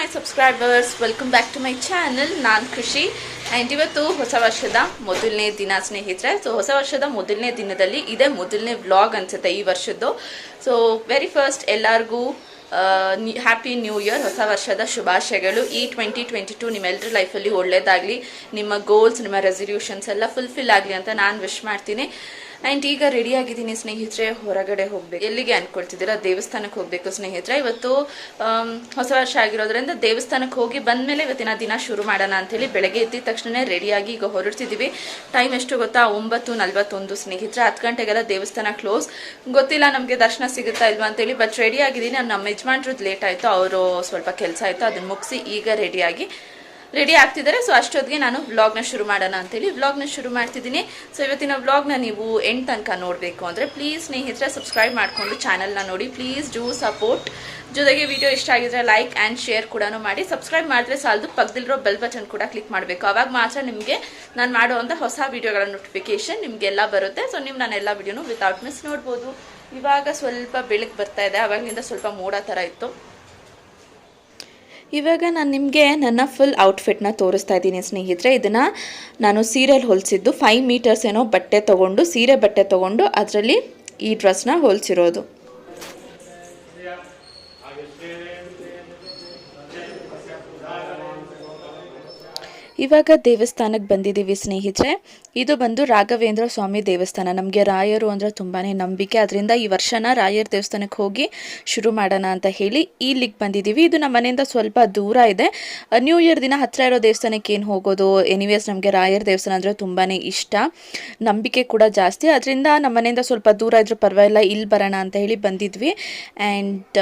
my subscribers, welcome back to my channel. ನಾನು ಖುಷಿ and ಇವತ್ತು ಹೊಸ ವರ್ಷದ ಮೊದಲನೇ ದಿನ ಸ್ನೇಹಿತರೆ. ಸೊ ಹೊಸ ವರ್ಷದ ಮೊದಲನೇ ದಿನದಲ್ಲಿ ಇದೇ ಮೊದಲನೇ ವ್ಲಾಗ್ ಅನಿಸುತ್ತೆ ಈ ವರ್ಷದ್ದು. ಸೊ ವೆರಿ ಫಸ್ಟ್ ಎಲ್ಲರಿಗೂ ಹ್ಯಾಪಿ ನ್ಯೂ ಇಯರ್, ಹೊಸ ವರ್ಷದ ಶುಭಾಶಯಗಳು. ಈ 2022 ನಿಮ್ಮೆಲ್ಲರ ಲೈಫಲ್ಲಿ ಒಳ್ಳೇದಾಗಲಿ, ನಿಮ್ಮ ಗೋಲ್ಸ್ ನಿಮ್ಮ ರೆಸಲ್ಯೂಷನ್ಸ್ ಎಲ್ಲ ಫುಲ್ಫಿಲ್ ಆಗಲಿ ಅಂತ ನಾನು ವಿಶ್ ಮಾಡ್ತೀನಿ. ಆ್ಯಂಡ್ ಈಗ ರೆಡಿ ಆಗಿದ್ದೀನಿ ಸ್ನೇಹಿತರೆ, ಹೊರಗಡೆ ಹೋಗ್ಬೇಕು. ಎಲ್ಲಿಗೆ ಅಂದ್ಕೊಳ್ತಿದ್ದೀರಾ? ದೇವಸ್ಥಾನಕ್ಕೆ ಹೋಗಬೇಕು ಸ್ನೇಹಿತರೆ. ಇವತ್ತು ಹೊಸ ವರ್ಷ ಆಗಿರೋದ್ರಿಂದ ದೇವಸ್ಥಾನಕ್ಕೆ ಹೋಗಿ ಬಂದಮೇಲೆ ಇವತ್ತಿನ ದಿನ ಶುರು ಮಾಡೋಣ ಅಂಥೇಳಿ ಬೆಳಗ್ಗೆ ಎದ್ದಿದ ತಕ್ಷಣ ರೆಡಿಯಾಗಿ ಈಗ ಹೊರಡ್ತಿದ್ದೀವಿ. ಟೈಮ್ ಎಷ್ಟು ಗೊತ್ತಾ? 9:41 ಸ್ನೇಹಿತರೆ. 10 ಗಂಟೆಗೆಲ್ಲ ದೇವಸ್ಥಾನ ಕ್ಲೋಸ್. ಗೊತ್ತಿಲ್ಲ ನಮಗೆ ದರ್ಶನ ಸಿಗುತ್ತಾ ಇಲ್ವಾ ಅಂತೇಳಿ, ಬಟ್ ರೆಡಿ ಆಗಿದ್ದೀನಿ. ನಮ್ಮ ಯಜಮಾನ್ರದ್ದು ಲೇಟ್ ಆಯಿತು, ಅವರು ಸ್ವಲ್ಪ ಕೆಲಸ ಆಯಿತು, ಅದನ್ನು ಮುಗಿಸಿ ಈಗ ರೆಡಿ ಆಗ್ತಿದ್ದಾರೆ. ಸೊ ಅಷ್ಟೊತ್ತಿಗೆ ನಾನು ವ್ಲಾಗ್ನ ಶುರು ಮಾಡೋಣ ಅಂತೇಳಿ ವ್ಲಾಗ್ನ ಶುರು ಮಾಡ್ತಿದ್ದೀನಿ. ಸೊ ಇವತ್ತಿನ ವ್ಲಾಗ್ನ ನೀವು ಎಂಡ್ ತನಕ ನೋಡಬೇಕು ಅಂದರೆ ಪ್ಲೀಸ್ ಸ್ನೇಹಿತರೆ ಸಬ್ಸ್ಕ್ರೈಬ್ ಮಾಡಿಕೊಂಡು ಚಾನಲ್ನ ನೋಡಿ. Please do support. ಜೊತೆಗೆ ವಿಡಿಯೋ ಇಷ್ಟ ಆಗಿದ್ರೆ ಲೈಕ್ ಆ್ಯಂಡ್ ಶೇರ್ ಕೂಡ ಮಾಡಿ. ಸಬ್ಸ್ಕ್ರೈಬ್ ಮಾಡಿದ್ರೆ ಸಾಲದು, ಪಕ್ಕದಲ್ಲಿರೋ ಬೆಲ್ ಬಟನ್ ಕೂಡ ಕ್ಲಿಕ್ ಮಾಡಬೇಕು. ಆವಾಗ ಮಾತ್ರ ನಿಮಗೆ ನಾನು ಮಾಡುವಂಥ ಹೊಸ ವಿಡಿಯೋಗಳ ನೋಟಿಫಿಕೇಶನ್ ನಿಮಗೆಲ್ಲ ಬರುತ್ತೆ. ಸೊ ನೀವು ನಾನೆಲ್ಲ ವಿಡಿಯೋನು ವಿತೌಟ್ ಮಿಸ್ ನೋಡ್ಬೋದು. ಇವಾಗ ಸ್ವಲ್ಪ ಬೆಳಕು ಬರ್ತಾ ಇದೆ, ಆವಾಗಿನಿಂದ ಸ್ವಲ್ಪ ಮೋಡ ಥರ ಇತ್ತು. ಇವಾಗ ನಾನು ನಿಮಗೆ ನನ್ನ ಫುಲ್ ಔಟ್ಫಿಟ್ನ ತೋರಿಸ್ತಾ ಇದ್ದೀನಿ ಸ್ನೇಹಿತರೆ. ಇದನ್ನು ನಾನು ಸೀರೆಯಲ್ಲಿ ಹೊಲಿಸಿದ್ದು. 5 ಮೀಟರ್ಸ್ ಏನೋ ಬಟ್ಟೆ ತೊಗೊಂಡು, ಸೀರೆ ಬಟ್ಟೆ ತೊಗೊಂಡು ಅದರಲ್ಲಿ ಈ ಡ್ರೆಸ್ನ ಹೊಲಿಸಿರೋದು. ಇವಾಗ ದೇವಸ್ಥಾನಕ್ಕೆ ಬಂದಿದ್ದೀವಿ ಸ್ನೇಹಿತರೆ. ಇದು ಬಂದು ರಾಘವೇಂದ್ರ ಸ್ವಾಮಿ ದೇವಸ್ಥಾನ. ನಮಗೆ ರಾಯರು ಅಂದರೆ ತುಂಬಾ ನಂಬಿಕೆ, ಅದರಿಂದ ಈ ವರ್ಷನ ರಾಯರ ದೇವಸ್ಥಾನಕ್ಕೆ ಹೋಗಿ ಶುರು ಮಾಡೋಣ ಅಂತ ಹೇಳಿ ಇಲ್ಲಿಗೆ ಬಂದಿದ್ದೀವಿ. ಇದು ನಮ್ಮ ಮನೆಯಿಂದ ಸ್ವಲ್ಪ ದೂರ ಇದೆ. ನ್ಯೂ ಇಯರ್ ದಿನ ಹತ್ತಿರ ಇರೋ ದೇವಸ್ಥಾನಕ್ಕೆ ಏನು ಹೋಗೋದು, ಎನಿವೇಸ್ ನಮಗೆ ರಾಯರ ದೇವಸ್ಥಾನ ಅಂದರೆ ತುಂಬಾ ಇಷ್ಟ, ನಂಬಿಕೆ ಕೂಡ ಜಾಸ್ತಿ. ಅದರಿಂದ ನಮ್ಮ ಮನೆಯಿಂದ ಸ್ವಲ್ಪ ದೂರ ಇದ್ರೂ ಪರವಾಗಿಲ್ಲ, ಇಲ್ಲಿ ಬರೋಣ ಅಂತ ಹೇಳಿ ಬಂದಿದ್ವಿ. ಆ್ಯಂಡ್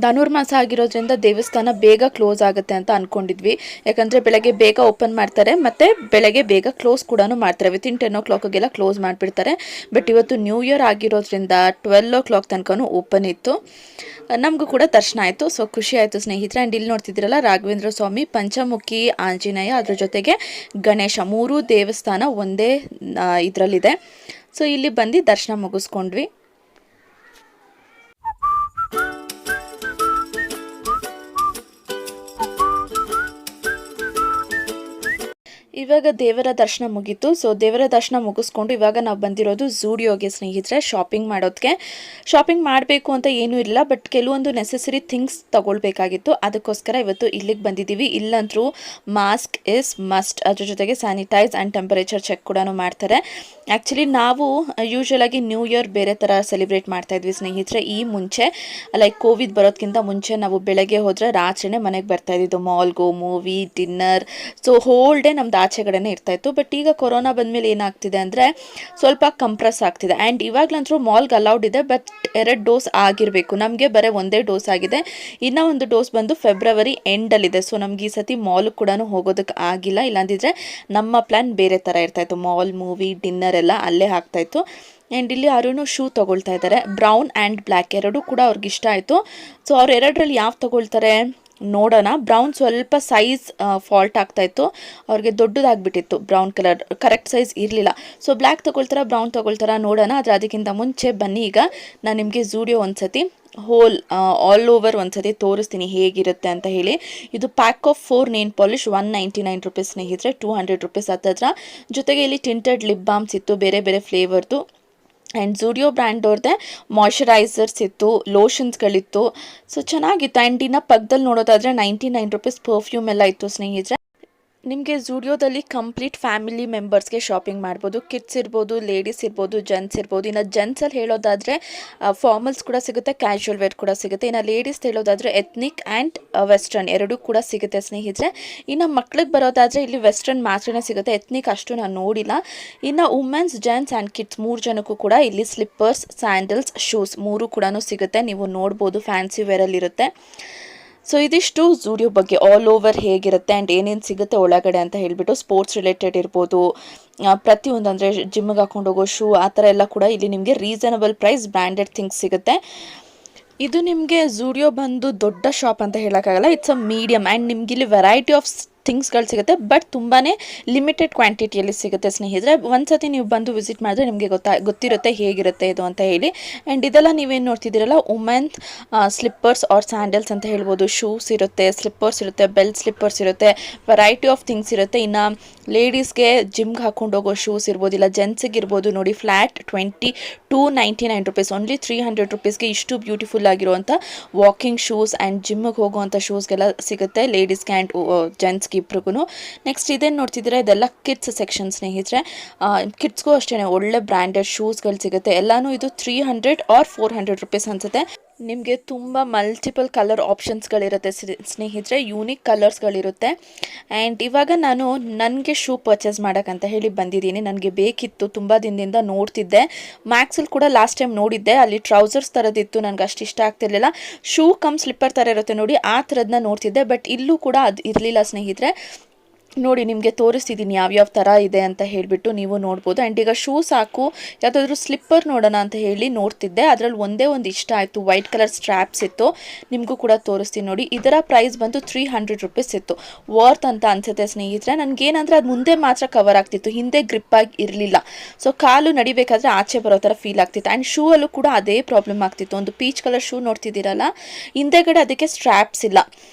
ಧನುರ್ಮಾಸ ಆಗಿರೋದ್ರಿಂದ ದೇವಸ್ಥಾನ ಬೇಗ ಕ್ಲೋಸ್ ಆಗುತ್ತೆ ಅಂತ ಅಂದ್ಕೊಂಡಿದ್ವಿ. ಯಾಕಂದರೆ ಬೆಳಗ್ಗೆ ಬೇಗ ಓಪನ್ ಮಾಡ್ತಾರೆ ಮತ್ತು ಬೆಳಗ್ಗೆ ಬೇಗ ಕ್ಲೋಸ್ ಕೂಡ ಮಾಡ್ತಾರೆ. ವಿತಿನ್ 10 o'clockಗೆಲ್ಲ ಕ್ಲೋಸ್ ಮಾಡಿಬಿಡ್ತಾರೆ. ಬಟ್ ಇವತ್ತು ನ್ಯೂ ಇಯರ್ ಆಗಿರೋದ್ರಿಂದ 12 o'clock ತನಕನೂ ಓಪನ್ ಇತ್ತು. ನಮಗೂ ಕೂಡ ದರ್ಶನ ಆಯಿತು. ಸೊ ಖುಷಿ ಆಯಿತು ಸ್ನೇಹಿತರೆ. ಆ್ಯಂಡ್ ಇಲ್ಲಿ ನೋಡ್ತಿದ್ದೀರಲ್ಲ, ರಾಘವೇಂದ್ರ ಸ್ವಾಮಿ, ಪಂಚಮುಖಿ ಆಂಜನೇಯ, ಅದ್ರ ಜೊತೆಗೆ ಗಣೇಶ, 3 ದೇವಸ್ಥಾನ ಒಂದೇ ಇದರಲ್ಲಿದೆ. ಸೊ ಇಲ್ಲಿ ಬಂದು ದರ್ಶನ ಮುಗಿಸ್ಕೊಂಡ್ವಿ. ಇವಾಗ ದೇವರ ದರ್ಶನ ಮುಗೀತು. ಸೊ ದೇವರ ದರ್ಶನ ಮುಗಿಸ್ಕೊಂಡು ಇವಾಗ ನಾವು ಬಂದಿರೋದು ಝೂಡಿಯೋಗೆ ಸ್ನೇಹಿತರೆ, ಶಾಪಿಂಗ್ ಮಾಡೋದಕ್ಕೆ. ಶಾಪಿಂಗ್ ಮಾಡಬೇಕು ಅಂತ ಏನೂ ಇಲ್ಲ, ಬಟ್ ಕೆಲವೊಂದು ನೆಸೆಸರಿ ಥಿಂಗ್ಸ್ ತೊಗೊಳ್ಬೇಕಾಗಿತ್ತು. ಅದಕ್ಕೋಸ್ಕರ ಇವತ್ತು ಇಲ್ಲಿಗೆ ಬಂದಿದ್ದೀವಿ. ಇಲ್ಲಂತರೂ ಮಾಸ್ಕ್ ಇಸ್ ಮಸ್ಟ್, ಅದ್ರ ಜೊತೆಗೆ ಸ್ಯಾನಿಟೈಸ್ ಆ್ಯಂಡ್ ಟೆಂಪರೇಚರ್ ಚೆಕ್ ಕೂಡ ಮಾಡ್ತಾರೆ. ಆ್ಯಕ್ಚುಲಿ ನಾವು ಯೂಶ್ವಲಾಗಿ ನ್ಯೂ ಇಯರ್ ಬೇರೆ ಥರ ಸೆಲೆಬ್ರೇಟ್ ಮಾಡ್ತಾಯಿದ್ವಿ ಸ್ನೇಹಿತರೆ. ಈ ಮುಂಚೆ ಲೈಕ್ ಕೋವಿಡ್ ಬರೋದಕ್ಕಿಂತ ಮುಂಚೆ ನಾವು ಬೆಳಗ್ಗೆ ಹೋದರೆ ರಾತ್ರಿನೇ ಮನೆಗೆ ಬರ್ತಾಯಿದ್ದು, ಮಾಲ್ಗೋ, movie, dinner. So whole day ನಮ್ದು ಆಚೆಗಡೆನೇ ಇರ್ತಾಯಿತ್ತು. ಬಟ್ ಈಗ ಕೊರೋನಾ ಬಂದಮೇಲೆ ಏನಾಗ್ತಿದೆ ಅಂದರೆ ಸ್ವಲ್ಪ ಕಂಪ್ರೆಸ್ ಆಗ್ತಿದೆ. ಆ್ಯಂಡ್ ಇವಾಗಲಂತರೂ ಮಾಲ್ಗೆ ಅಲೌಡ್ ಇದೆ, ಬಟ್ 2 ಡೋಸ್ ಆಗಿರಬೇಕು. ನಮಗೆ ಬರೀ 1 ಡೋಸ್ ಆಗಿದೆ. ಇನ್ನೂ 1 ಡೋಸ್ ಬಂದು ಫೆಬ್ರವರಿ ಎಂಡಲ್ಲಿದೆ. ಸೊ ನಮ್ಗೆ ಈ ಸತಿ ಮಾಲ್ಗೆ ಕೂಡ ಹೋಗೋದಕ್ಕೆ ಆಗಿಲ್ಲ. ಇಲ್ಲಾಂದಿದ್ರೆ ನಮ್ಮ ಪ್ಲ್ಯಾನ್ ಬೇರೆ ಥರ ಇರ್ತಾಯಿತ್ತು. ಮಾಲ್, ಮೂವಿ, ಡಿನ್ನರ್ ಎಲ್ಲ ಅಲ್ಲೇ ಆಗ್ತಾಯಿತ್ತು. ಆ್ಯಂಡ್ ಇಲ್ಲಿ ಯಾರೂ ಶೂ ತೊಗೊಳ್ತಾ ಇದ್ದಾರೆ, ಬ್ರೌನ್ ಆ್ಯಂಡ್ ಬ್ಲ್ಯಾಕ್ ಎರಡೂ ಕೂಡ ಅವ್ರಿಗೆ ಇಷ್ಟ ಆಯಿತು. ಸೊ ಅವ್ರು ಎರಡರಲ್ಲಿ ಯಾವ ತೊಗೊಳ್ತಾರೆ ನೋಡೋಣ. ಬ್ರೌನ್ ಸ್ವಲ್ಪ ಸೈಜ್ ಫಾಲ್ಟ್ ಆಗ್ತಾಯಿತ್ತು, ಅವ್ರಿಗೆ ದೊಡ್ಡದಾಗ್ಬಿಟ್ಟಿತ್ತು. ಬ್ರೌನ್ ಕಲರ್ ಕರೆಕ್ಟ್ ಸೈಜ್ ಇರಲಿಲ್ಲ. ಸೊ ಬ್ಲ್ಯಾಕ್ ತೊಗೊಳ್ತಾರ ಬ್ರೌನ್ ತೊಗೊಳ್ತಾರ ನೋಡೋಣ. ಆದರೆ ಅದಕ್ಕಿಂತ ಮುಂಚೆ ಬನ್ನಿ, ಈಗ ನಾನು ನಿಮಗೆ ಝೂಡಿಯೋ ಒಂದ್ಸತಿ ಆಲ್ ಓವರ್ ಒಂದ್ಸತಿ ತೋರಿಸ್ತೀನಿ ಹೇಗಿರುತ್ತೆ ಅಂತ ಹೇಳಿ. ಇದು pack of 4 nail polish 199 rupees ಸ್ನೇಹಿತರೆ, 200 ರೂಪೀಸ್ ಹತ್ತಿರ. ಜೊತೆಗೆ ಇಲ್ಲಿ ಟಿಂಟೆಡ್ ಲಿಪ್ ಬಾಮ್ಸ್ ಇತ್ತು, ಬೇರೆ ಬೇರೆ ಫ್ಲೇವರ್ದು. ಆ್ಯಂಡ್ ಝೂಡಿಯೋ ಬ್ರ್ಯಾಂಡ್ ಅವ್ರದ್ದೇ ಮಾಯ್ಶ್ಚರೈಸರ್ಸ್ ಇತ್ತು, ಲೋಷನ್ಸ್ಗಳಿತ್ತು. ಸೊ ಚೆನ್ನಾಗಿತ್ತು. ಆ್ಯಂಡ್ ಇನ್ನು ಪಕ್ಕದಲ್ಲಿ ನೋಡೋದಾದರೆ 99 ರೂಪೀಸ್ ಪರ್ಫ್ಯೂಮ್ ಎಲ್ಲ ಇತ್ತು ಸ್ನೇಹಿತರೆ. ನಿಮಗೆ ಝೂಡಿಯೋದಲ್ಲಿ ಕಂಪ್ಲೀಟ್ ಫ್ಯಾಮಿಲಿ ಮೆಂಬರ್ಸ್ಗೆ ಶಾಪಿಂಗ್ ಮಾಡ್ಬೋದು. ಕಿಡ್ಸ್ ಇರ್ಬೋದು, ಲೇಡೀಸ್ ಇರ್ಬೋದು, ಜೆಂಟ್ಸ್ ಇರ್ಬೋದು. ಇನ್ನು ಜೆಂಟ್ಸಲ್ಲಿ ಹೇಳೋದಾದರೆ ಫಾರ್ಮಲ್ಸ್ ಕೂಡ ಸಿಗುತ್ತೆ, ಕ್ಯಾಶುವಲ್ ವೇರ್ ಕೂಡ ಸಿಗುತ್ತೆ. ಇನ್ನು ಲೇಡೀಸ್ ಹೇಳೋದಾದರೆ ಎತ್ನಿಕ್ ಆ್ಯಂಡ್ ವೆಸ್ಟರ್ನ್ ಎರಡೂ ಕೂಡ ಸಿಗುತ್ತೆ ಸ್ನೇಹಿತರೆ. ಇನ್ನು ಮಕ್ಳಿಗೆ ಬರೋದಾದರೆ ಇಲ್ಲಿ ವೆಸ್ಟರ್ನ್ ಮಾತ್ರನೇ ಸಿಗುತ್ತೆ, ಎತ್ನಿಕ್ ಅಷ್ಟು ನಾನು ನೋಡಿಲ್ಲ. ಇನ್ನು ವುಮೆನ್ಸ್, ಜೆಂಟ್ಸ್ ಆ್ಯಂಡ್ ಕಿಡ್ಸ್ 3 ಜನಕ್ಕೂ ಕೂಡ ಇಲ್ಲಿ ಸ್ಲಿಪ್ಪರ್ಸ್, ಸ್ಯಾಂಡಲ್ಸ್, ಶೂಸ್ 3 ಕೂಡ ಸಿಗುತ್ತೆ. ನೀವು ನೋಡ್ಬೋದು, ಫ್ಯಾನ್ಸಿ ವೇರಲ್ಲಿರುತ್ತೆ. ಸೊ ಇದಿಷ್ಟು ಝೂಡಿಯೋ ಬಗ್ಗೆ ಆಲ್ ಓವರ್ ಹೇಗಿರುತ್ತೆ ಆ್ಯಂಡ್ ಏನೇನು ಸಿಗುತ್ತೆ ಒಳಗಡೆ ಅಂತ ಹೇಳಿಬಿಟ್ಟು. ಸ್ಪೋರ್ಟ್ಸ್ ರಿಲೇಟೆಡ್ ಇರ್ಬೋದು, ಪ್ರತಿಯೊಂದು ಅಂದರೆ ಜಿಮ್ಮಿಗೆ ಹಾಕೊಂಡು ಹೋಗೋ ಶೂ ಆ ಥರ ಎಲ್ಲ ಕೂಡ ಇಲ್ಲಿ ನಿಮಗೆ ರೀಸನಬಲ್ ಪ್ರೈಸ್ ಬ್ರ್ಯಾಂಡೆಡ್ ಥಿಂಗ್ಸ್ ಸಿಗುತ್ತೆ. ಇದು ನಿಮಗೆ ಝೂಡಿಯೋ ಬಂದು ದೊಡ್ಡ ಶಾಪ್ ಅಂತ ಹೇಳೋಕ್ಕಾಗಲ್ಲ, ಇಟ್ಸ್ ಅ ಮೀಡಿಯಮ್. ಆ್ಯಂಡ್ ನಿಮಗಿಲ್ಲಿ ವೆರೈಟಿ ಆಫ್ ಥಿಂಗ್ಸ್ಗಳು ಸಿಗುತ್ತೆ, ಬಟ್ ತುಂಬಾ ಲಿಮಿಟೆಡ್ ಕ್ವಾಂಟಿಟಿಯಲ್ಲಿ ಸಿಗುತ್ತೆ ಸ್ನೇಹಿತರೆ. ಒಂದ್ಸತಿ ನೀವು ಬಂದು ವಿಸಿಟ್ ಮಾಡಿದ್ರೆ ನಿಮಗೆ ಗೊತ್ತಿರುತ್ತೆ ಹೇಗಿರುತ್ತೆ ಇದು ಅಂತ ಹೇಳಿ. ಆ್ಯಂಡ್ ಇದೆಲ್ಲ ನೀವೇನು ನೋಡ್ತಿದ್ದೀರಲ್ಲ ವುಮೆನ್ ಸ್ಲಿಪ್ಪರ್ಸ್ ಆರ್ ಸ್ಯಾಂಡಲ್ಸ್ ಅಂತ ಹೇಳ್ಬೋದು. ಶೂಸ್ ಇರುತ್ತೆ, ಸ್ಲಿಪ್ಪರ್ಸ್ ಇರುತ್ತೆ, ಬೆಲ್ ಸ್ಲಿಪ್ಪರ್ಸ್ ಇರುತ್ತೆ, ವೆರೈಟಿ ಆಫ್ ಥಿಂಗ್ಸ್ ಇರುತ್ತೆ. ಇನ್ನು ಲೇಡೀಸ್ಗೆ ಜಿಮ್ಗೆ ಹಾಕೊಂಡು ಹೋಗೋ ಶೂಸ್ ಇರ್ಬೋದು, ಇಲ್ಲ ಜೆಂಟ್ಸಿಗೆ ಇರ್ಬೋದು. ನೋಡಿ ಫ್ಲ್ಯಾಟ್ 2299 rupees, ಓನ್ಲಿ 300 rupeesಗೆ ಇಷ್ಟು ಬ್ಯೂಟಿಫುಲ್ ಆಗಿರುವಂಥ ವಾಕಿಂಗ್ ಶೂಸ್ ಆ್ಯಂಡ್ ಜಿಮ್ಮಿಗೆ ಹೋಗುವಂಥ ಶೂಸ್ಗೆಲ್ಲ ಸಿಗುತ್ತೆ ಲೇಡೀಸ್ಗೆ ಆ್ಯಂಡ್ ಜೆಂಟ್ಸ್ಗೆ ಇಬ್ರಿಗೂ. ನೆಕ್ಸ್ಟ್ ಇದೇನು ನೋಡ್ತಿದ್ದೀರಾ ಇದೆಲ್ಲ ಕಿಡ್ಸ್ ಸೆಕ್ಷನ್ ಸ್ನೇಹಿತರೆ. ಕಿಡ್ಸ್ಗೂ ಅಷ್ಟೇ ಒಳ್ಳೆ ಬ್ರ್ಯಾಂಡೆಡ್ ಶೂಸ್ಗಳು ಸಿಗುತ್ತೆ. ಎಲ್ಲನೂ ಇದು 300 or 400 rupees ಅನಿಸುತ್ತೆ. ನಿಮಗೆ ತುಂಬ ಮಲ್ಟಿಪಲ್ ಕಲರ್ ಆಪ್ಷನ್ಸ್ಗಳಿರುತ್ತೆ ಸ್ನೇಹಿತರೆ, ಯೂನಿಕ್ ಕಲರ್ಸ್ಗಳಿರುತ್ತೆ. ಆ್ಯಂಡ್ ಇವಾಗ ನಾನು ನನಗೆ ಶೂ ಪರ್ಚೇಸ್ ಮಾಡೋಕ್ಕಂತ ಹೇಳಿ ಬಂದಿದ್ದೀನಿ. ನನಗೆ ಬೇಕಿತ್ತು, ತುಂಬ ದಿನದಿಂದ ನೋಡ್ತಿದ್ದೆ. ಮ್ಯಾಕ್ಸಲ್ಲಿ ಕೂಡ ಲಾಸ್ಟ್ ಟೈಮ್ ನೋಡಿದ್ದೆ, ಅಲ್ಲಿ ಟ್ರೌಸರ್ಸ್ ಥರದಿತ್ತು, ನನಗೆ ಅಷ್ಟು ಇಷ್ಟ ಆಗ್ತಿರ್ಲಿಲ್ಲ. ಶೂ ಕಮ್ ಸ್ಲಿಪ್ಪರ್ ಥರ ಇರುತ್ತೆ ನೋಡಿ, ಆ ಥರದನ್ನ ನೋಡ್ತಿದ್ದೆ. ಬಟ್ ಇಲ್ಲೂ ಕೂಡ ಅದು ಇರಲಿಲ್ಲ ಸ್ನೇಹಿತರೆ. ನೋಡಿ ನಿಮಗೆ ತೋರಿಸ್ತಿದ್ದೀನಿ ಯಾವ್ಯಾವ ಥರ ಇದೆ ಅಂತ ಹೇಳಿಬಿಟ್ಟು ನೀವು ನೋಡ್ಬೋದು. ಆ್ಯಂಡ್ ಈಗ ಶೂ ಸಾಕು, ಯಾವುದಾದ್ರೂ ಸ್ಲಿಪ್ಪರ್ ನೋಡೋಣ ಅಂತ ಹೇಳಿ ನೋಡ್ತಿದ್ದೆ. ಅದರಲ್ಲಿ ಒಂದೇ ಒಂದು ಇಷ್ಟ ಆಯಿತು, ವೈಟ್ ಕಲರ್ ಸ್ಟ್ರ್ಯಾಪ್ಸ್ ಇತ್ತು, ನಿಮಗೂ ಕೂಡ ತೋರಿಸ್ತೀನಿ ನೋಡಿ. ಇದರ ಪ್ರೈಸ್ ಬಂದು 300 rupees ಇತ್ತು. ವರ್ತ್ ಅಂತ ಅನಿಸುತ್ತೆ ಸ್ನೇಹಿತರೆ. ನನಗೇನಂದರೆ ಅದು ಮುಂದೆ ಮಾತ್ರ ಕವರ್ ಆಗ್ತಿತ್ತು, ಹಿಂದೆ ಗ್ರಿಪ್ಪಾಗಿ ಇರಲಿಲ್ಲ. ಸೊ ಕಾಲು ನಡಿಬೇಕಾದ್ರೆ ಆಚೆ ಬರೋ ಥರ ಫೀಲ್ ಆಗ್ತಿತ್ತು. ಆ್ಯಂಡ್ ಶೂ ಅಲ್ಲೂ ಕೂಡ ಅದೇ ಪ್ರಾಬ್ಲಮ್ ಆಗ್ತಿತ್ತು. ಒಂದು ಪೀಚ್ ಕಲರ್ ಶೂ ನೋಡ್ತಿದ್ದೀರಲ್ಲ, ಹಿಂದೆಗಡೆ ಅದಕ್ಕೆ ಸ್ಟ್ರ್ಯಾಪ್ಸ್ ಇಲ್ಲ.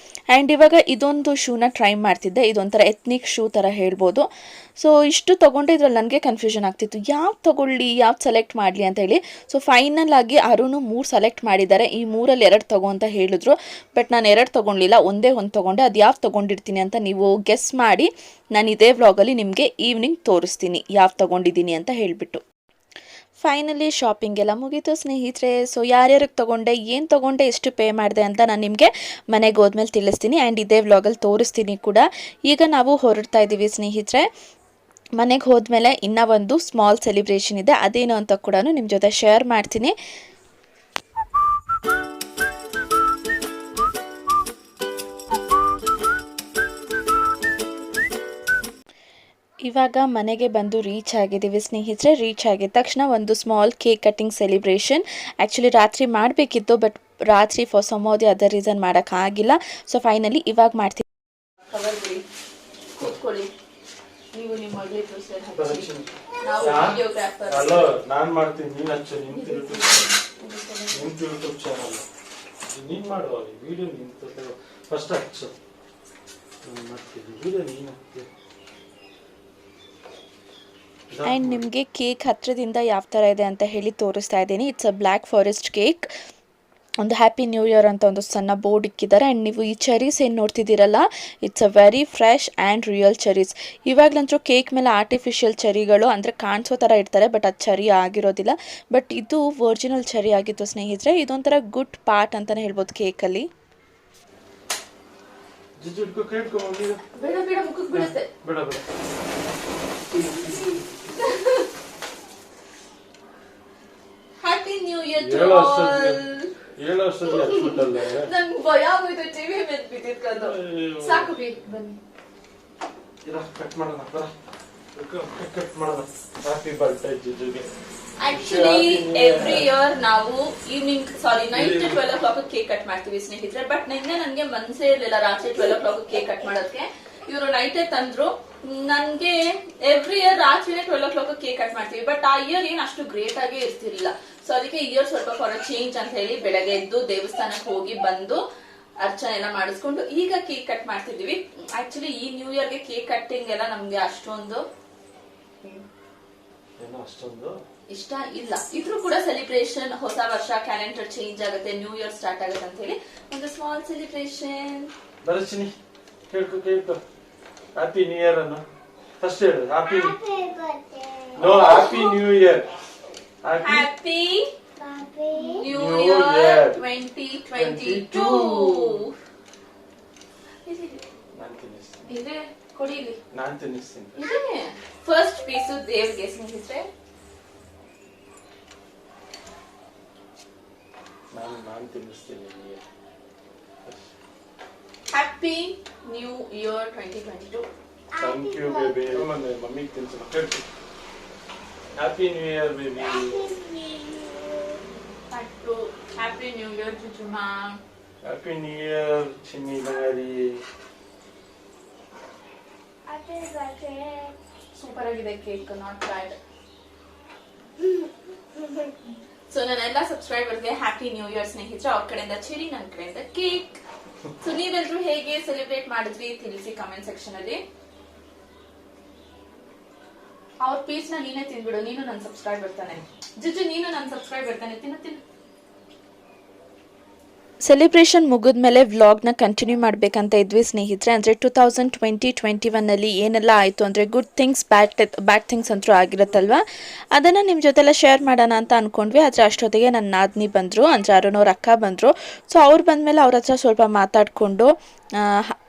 ಆ್ಯಂಡ್ ಇವಾಗ ಇದೊಂದು ಶೂನ ಟ್ರೈ ಮಾಡ್ತಿದ್ದೆ, ಇದೊಂಥರ ಎತ್ನಿಕ್ ಶೂ ಥರ ಹೇಳ್ಬೋದು. ಸೊ ಇಷ್ಟು ತೊಗೊಂಡೆ, ಇದರಲ್ಲಿ ನನಗೆ ಕನ್ಫ್ಯೂಷನ್ ಆಗ್ತಿತ್ತು, ಯಾವ್ದು ತೊಗೊಳ್ಳಿ, ಯಾವ್ದು ಸೆಲೆಕ್ಟ್ ಮಾಡಲಿ ಅಂತ ಹೇಳಿ. ಸೊ ಫೈನಲ್ ಆಗಿ ಅರುಣು 3 ಸೆಲೆಕ್ಟ್ ಮಾಡಿದ್ದಾರೆ. ಈ 3ರಲ್ಲಿ 2 ತಗೋ ಅಂತ ಹೇಳಿದ್ರು. ಬಟ್ ನಾನು 2 ತೊಗೊಳ್ಲಿಲ್ಲ, ಒಂದೇ ಒಂದು ತೊಗೊಂಡೆ. ಅದು ಯಾವ್ದು ತೊಗೊಂಡಿರ್ತೀನಿ ಅಂತ ನೀವು ಗೆಸ್ ಮಾಡಿ. ನಾನು ಇದೇ ವ್ಲಾಗಲ್ಲಿ ನಿಮಗೆ ಈವ್ನಿಂಗ್ ತೋರಿಸ್ತೀನಿ ಯಾವ್ದು ತೊಗೊಂಡಿದ್ದೀನಿ ಅಂತ ಹೇಳಿಬಿಟ್ಟು. ಫೈನಲಿ ಶಾಪಿಂಗ್ ಎಲ್ಲ ಮುಗೀತು ಸ್ನೇಹಿತರೆ. ಸೊ ಯಾರ್ಯಾರಿಗೆ ತೊಗೊಂಡೆ, ಏನು ತೊಗೊಂಡೆ, ಎಷ್ಟು ಪೇ ಮಾಡಿದೆ ಅಂತ ನಾನು ನಿಮಗೆ ಮನೆಗೆ ಹೋದ್ಮೇಲೆ ತಿಳಿಸ್ತೀನಿ. ಆ್ಯಂಡ್ ಇದೇ ವ್ಲಾಗಲ್ಲಿ ತೋರಿಸ್ತೀನಿ ಕೂಡ. ಈಗ ನಾವು ಹೊರಡ್ತಾ ಇದ್ದೀವಿ ಸ್ನೇಹಿತರೆ. ಮನೆಗೆ ಹೋದ್ಮೇಲೆ ಇನ್ನೂ ಒಂದು ಸ್ಮಾಲ್ ಸೆಲಿಬ್ರೇಷನ್ ಇದೆ, ಅದೇನು ಅಂತ ಕೂಡ ನಿಮ್ಮ ಜೊತೆ ಶೇರ್ ಮಾಡ್ತೀನಿ. ಇವಾಗ ಮನೆಗೆ ಬಂದು ರೀಚ್ ಆಗಿದ್ದೀವಿ ಸ್ನೇಹಿತರೆ. ರೀಚ್ ಆಗಿದ ತಕ್ಷಣ ಒಂದು small cake cutting celebration actually ರಾತ್ರಿ ಮಾಡಬೇಕಿತ್ತು, ಬಟ್ ರಾತ್ರಿ for some of the other reason ಮಾಡೋಕ್ಕಾಗಿಲ್ಲ. ಸೊ ಫೈನಲಿ ಇವಾಗ ಮಾಡ್ತೀವಿ. ನೀವು ನಿಮ್ಮ ಆ್ಯಂಡ್ ನಿಮಗೆ ಕೇಕ್ ಹತ್ತಿರದಿಂದ ಯಾವ ಥರ ಇದೆ ಅಂತ ಹೇಳಿ ತೋರಿಸ್ತಾ ಇದ್ದೀನಿ. It's a black forest cake. ಒಂದು ಹ್ಯಾಪಿ ನ್ಯೂ ಇಯರ್ ಅಂತ ಒಂದು ಸಣ್ಣ ಬೋರ್ಡ್ ಇಕ್ಕಿದ್ದಾರೆ. ಆ್ಯಂಡ್ ನೀವು ಈ ಚೆರೀಸ್ ಏನು ನೋಡ್ತಿದ್ದೀರಲ್ಲ, it's a very fresh and real cherries. ಇವಾಗಲಂತೂ ಕೇಕ್ ಮೇಲೆ ಆರ್ಟಿಫಿಷಿಯಲ್ ಚೆರಿಗಳು ಅಂದರೆ ಕಾಣಿಸೋ ಥರ ಇರ್ತಾರೆ, ಬಟ್ ಅದು ಚೆರಿ ಆಗಿರೋದಿಲ್ಲ. ಬಟ್ ಇದು ಒರಿಜಿನಲ್ ಚೆರಿ ಆಗಿತ್ತು ಸ್ನೇಹಿತರೆ. ಇದೊಂಥರ ಗುಡ್ ಪಾರ್ಟ್ ಅಂತಲೇ ಹೇಳ್ಬೋದು ಕೇಕಲ್ಲಿ. Happy new year to all. ನಂಗೆ ಭಯ ಆಗೋಯ್ತು, ಟಿವಿ ಮೇಲೆ ಬಿದ್ದಿದ್ಕೊಂಡು. ಸಾಕು ಬಿ ಬನ್ನಿ, ಕಟ್ ಮಾಡೋಣ. ಹ್ಯಾಪಿ ಬರ್ತ್ಡೇ ಜಿಜುಗೆ. ಆಕ್ಚುಲಿ ಎವ್ರಿ ಇಯರ್ ನಾವು ನೈಟ್ 12 o'clock ಕೇಕ್ ಕಟ್ ಮಾಡ್ತೀವಿ ಸ್ನೇಹಿತರೆ. ಬಟ್ ನಿನ್ನೆ ನನಗೆ ಮನಸ್ಸೇ ಇರಲಿಲ್ಲ ರಾತ್ರಿ 12 o'clock ಕೇಕ್ ಕಟ್ ಮಾಡೋದಕ್ಕೆ. ಇವರು ನೈಟೇ ತಂದ್ರು. ನನ್ಗೆ ಎವ್ರಿ ಇಯರ್ ರಾತ್ರಿನೇ 12 o'clock ಕೇಕ್ ಕಟ್ ಮಾಡ್ತೀವಿ. ಬಟ್ ಆ ಇಯರ್ ಏನ್ ಅಷ್ಟು ಗ್ರೇಟ್ ಆಗಿ ಇರ್ತಿರ್ಲಿಲ್ಲ. ಸೊ ಅದಕ್ಕೆ ಇಯರ್ ಸ್ವಲ್ಪ ಫಾರ್ ಚೇಂಜ್ ಅಂತ ಹೇಳಿ ಬೆಳಗ್ಗೆ ಎದ್ದು ದೇವಸ್ಥಾನಕ್ಕೆ ಹೋಗಿ ಬಂದು ಅರ್ಚನೆ ಎಲ್ಲ ಮಾಡಿಸ್ಕೊಂಡು ಈಗ ಕೇಕ್ ಕಟ್ ಮಾಡ್ತಿದೀವಿ. ಆಕ್ಚುಲಿ ಈ ನ್ಯೂ ಇಯರ್ಗೆ ಕೇಕ್ ಕಟ್ಟಿಂಗ್ ಎಲ್ಲ ನಮ್ಗೆ ಅಷ್ಟೊಂದು ಇಷ್ಟ ಇಲ್ಲ. ಇದ್ರೂ ಕೂಡ ಸೆಲಿಬ್ರೇಷನ್, ಹೊಸ ವರ್ಷ, ಕ್ಯಾಲೆಂಡರ್ ಚೇಂಜ್ ಆಗುತ್ತೆ, ನ್ಯೂ ಇಯರ್ ಸ್ಟಾರ್ಟ್ ಆಗುತ್ತೆ ಅಂತ ಹೇಳಿ ಒಂದು small celebration. Happy new year ಅನ್ನು ಫಸ್ಟ್ ಹೇಳು. Happy new year. Happy new year 2022. ಇದೆ ಕೊಡಿಲಿ, ನಾನು ತಿನ್ನಿಸ್ತೀನಿ. ಇದೆ ಫಸ್ಟ್ ಪೀಸು ದೇವ್ರಿಗೆ ಸ್ನೇಹಿತರೆ. ನಾನು ತಿನ್ನಿಸ್ತೀನಿ. Happy new year 2022. Thank you baby. ಮಮ್ಮಿಗೆ ತಿನ್ಸು. Happy new year baby. Happy new year ಜುಜುಮಾ. ಹ್ಯಾಪಿ ನ್ಯೂ ಇಯರ್ ಚಿನ್ನಿ ಬಂಗಾರಿ. ಸೂಪರ್ ಆಗಿದೆ ಕೇಕ್, ನಾಟ್ ಬ್ಯಾಡ್. ಸೊ ನನ್ನೆಲ್ಲ ಸಬ್ಸ್ಕ್ರೈಬರ್ಗೆ ಹ್ಯಾಪಿ ನ್ಯೂ ಇಯರ್ ಸ್ನೇಹಿತರೆ. ಅವ್ರ ಕಡೆಯಿಂದ ಚೆರಿ, ನನ್ನ ಕಡೆಯಿಂದ ಕೇಕ್. ಸೊ ನೀವೆಲ್ಲರೂ ಹೇಗೆ ಸೆಲೆಬ್ರೇಟ್ ಮಾಡಿದ್ರಿ ತಿಳಿಸಿ ಕಮೆಂಟ್ ಸೆಕ್ಷನ್ ಅಲ್ಲಿ. ಅವ್ರ ಪೀಸ್ ನ ನೀನೇ ತಿನ್ಬಿಡು, ನೀನು ನನ್ನ ಸಬ್ಸ್ಕ್ರೈಬರ್ ತಾನೆ. ಜುಜು ನೀನು ನನ್ನ ಸಬ್ಸ್ಕ್ರೈಬರ್ ತಾನೆ, ತಿನ್ನು. ಸೆಲೆಬ್ರೇಷನ್ ಮುಗಿದ್ಮೇಲೆ ವ್ಲಾಗ್ನ ಕಂಟಿನ್ಯೂ ಮಾಡಬೇಕಂತ ಇದ್ವಿ ಸ್ನೇಹಿತರೆ. ಅಂದರೆ 2021 ಏನೆಲ್ಲ ಆಯಿತು ಅಂದರೆ ಗುಡ್ ಥಿಂಗ್ಸ್ ಬ್ಯಾಡ್ ಥಿಂಗ್ಸ್ ಅಂತೂ ಆಗಿರುತ್ತಲ್ವ, ಅದನ್ನು ನಿಮ್ಮ ಜೊತೆಲ್ಲ ಶೇರ್ ಮಾಡೋಣ ಅಂತ ಅಂದ್ಕೊಂಡ್ವಿ. ಆದರೆ ಅಷ್ಟೊತ್ತಿಗೆ ನನ್ನ ನಾದಿನಿ ಬಂದರು, ಅಂದರೆ ಅರುಣವ್ರ ಅಕ್ಕ ಬಂದರು. ಸೊ ಅವ್ರು ಬಂದಮೇಲೆ ಅವ್ರ ಹತ್ರ ಸ್ವಲ್ಪ ಮಾತಾಡಿಕೊಂಡು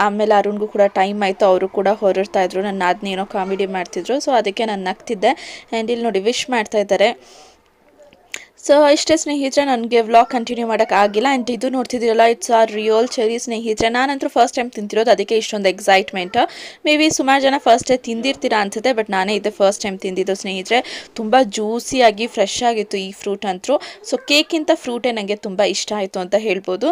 ಆಮೇಲೆ ಅರುಣ್ಗೂ ಕೂಡ ಟೈಮ್ ಆಯಿತು, ಅವರು ಕೂಡ ಹೊರಡ್ತಾ ಇದ್ರು. ನನ್ನ ನಾದಿನಿ ಏನೋ ಕಾಮಿಡಿ ಮಾಡ್ತಿದ್ರು, ಸೊ ಅದಕ್ಕೆ ನಾನು ನಗ್ತಿದ್ದೆ. ಆ್ಯಂಡ್ ಇಲ್ಲಿ ನೋಡಿ ವಿಶ್ ಮಾಡ್ತಾ ಇದ್ದಾರೆ. ಸೊ ಇಷ್ಟೇ ಸ್ನೇಹಿತರೆ, ನನಗೆ ವ್ಲಾಗ್ ಕಂಟಿನ್ಯೂ ಮಾಡೋಕ್ಕಾಗಿಲ್ಲ. ಆ್ಯಂಡ್ ಇದು ನೋಡ್ತಿದ್ದೀರಲ್ಲ, ಇಟ್ಸ್ ಆರ್ ರಿಯಲ್ ಚೆರಿ ಸ್ನೇಹಿತರೆ. ನಾನಂತೂ ಫಸ್ಟ್ ಟೈಮ್ ತಿಂತಿರೋದು, ಅದಕ್ಕೆ ಇಷ್ಟೊಂದು ಎಕ್ಸೈಟ್ಮೆಂಟ್. ಮೇ ಬಿ ಸುಮಾರು ಜನ ಫಸ್ಟ್ ಟೈಮ್ ತಿಂದಿರ್ತೀರಾ ಅನ್ಸುತ್ತೆ, ಬಟ್ ನಾನೇ ಇದು ಫಸ್ಟ್ ಟೈಮ್ ತಿಂದಿದ್ದು ಸ್ನೇಹಿತರೆ. ತುಂಬ ಜ್ಯೂಸಿಯಾಗಿ ಫ್ರೆಶ್ ಆಗಿತ್ತು ಈ ಫ್ರೂಟ್ ಅಂತೂ. ಸೊ ಕೇಕ್ಗಿಂತ ಫ್ರೂಟೇ ನನಗೆ ತುಂಬ ಇಷ್ಟ ಆಯಿತು ಅಂತ ಹೇಳ್ಬೋದು.